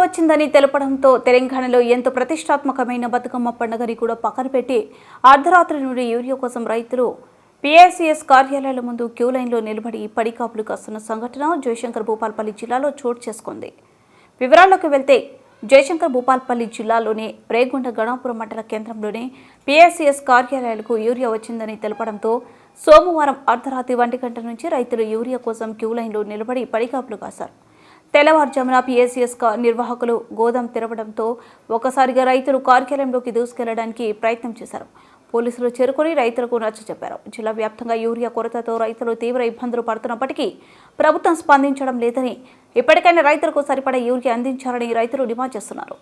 వచ్చిందని తెలపడంతో తెలంగాణలో ఎంతో ప్రతిష్టాత్మకమైన బతుకమ్మ పండుగని కూడా పక్కన పెట్టి అర్ధరాత్రి నుండి యూరియా కోసం రైతులు పిఎస్సిఎస్ కార్యాలయాల ముందు క్యూ లైన్లో నిలబడి పడికాపులు కాస్తున్న సంఘటన జయశంకర్ భూపాల్పల్లి జిల్లాలో చోటు చేసుకుంది. వివరాల్లోకి వెళ్తే జయశంకర్ భూపాల్పల్లి జిల్లాలోని రేగొండ గణాపురం మండల కేంద్రంలోని పిఎస్సిఎస్ కార్యాలయాలకు యూరియా వచ్చిందని తెలపడంతో సోమవారం అర్ధరాత్రి 1 గంటల నుంచి రైతులు యూరియా కోసం క్యూ లైన్లో నిలబడి పడికాపులు కాశారు. తెల్లవారుజామున పిఎస్సిఎస్ నిర్వాహకులు గోదాం తెరవడంతో ఒకసారిగా రైతులు కార్యాలయంలోకి దూసుకెళ్లడానికి ప్రయత్నం చేశారు. పోలీసులు చేరుకుని రైతులకు నచ్చచెప్పారు. జిల్లా వ్యాప్తంగా యూరియా కొరతతో రైతులు తీవ్ర ఇబ్బందులు పడుతున్నప్పటికీ ప్రభుత్వం స్పందించడం లేదని, ఇప్పటికైనా రైతులకు సరిపడా యూరియా అందించాలని రైతులు డిమాండ్ చేస్తున్నారు.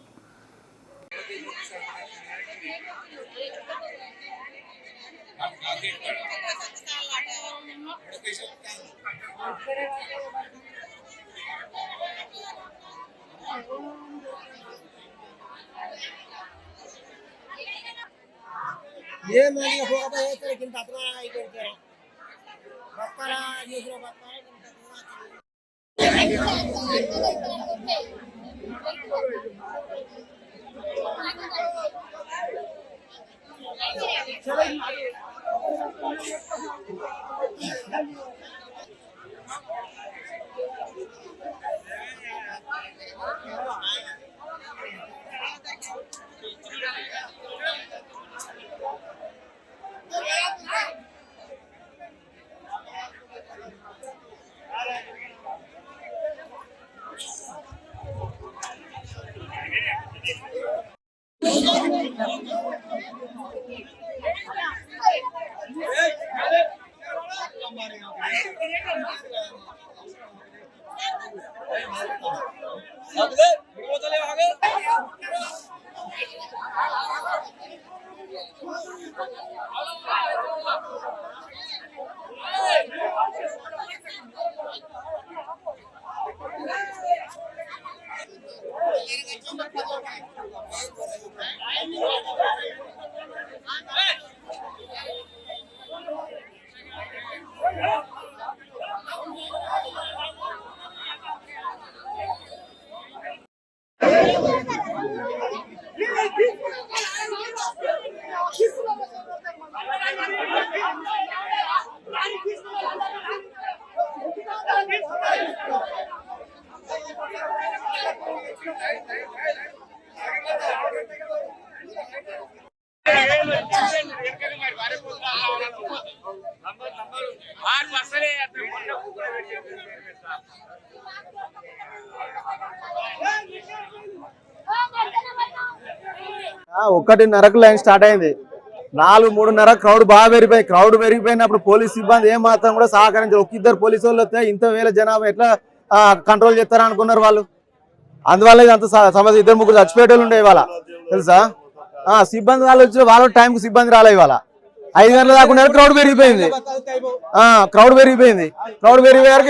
ये मैंने हो गया है तेरे किन तत्वा आई करके बक्करा दूसरा बक्करा ఒకటిన్నరకు లైన్ స్టార్ట్ అయింది. 4-3:30 క్రౌడ్ పెరిగిపోయినప్పుడు పోలీస్ సిబ్బంది ఏం మాత్రం కూడా సహకరించారు. ఇద్దరు పోలీసు వాళ్ళు వస్తే ఇంత వేల జనాభా ఎట్లా కంట్రోల్ చేస్తారా అనుకున్నారు వాళ్ళు. అందువల్ల ఇదంతా సమస్య. 2-3 చచ్చిపోయేటోళ్ళు ఉండే ఇవాళ తెలుసా. సిబ్బంది వాళ్ళు వచ్చి వాళ్ళ టైంకి సిబ్బంది రాలే. ఇవాళ 5 గంటల దాకా క్రౌడ్ పెరిగిపోయింది. క్రౌడ్ పెరిగిపోయారు.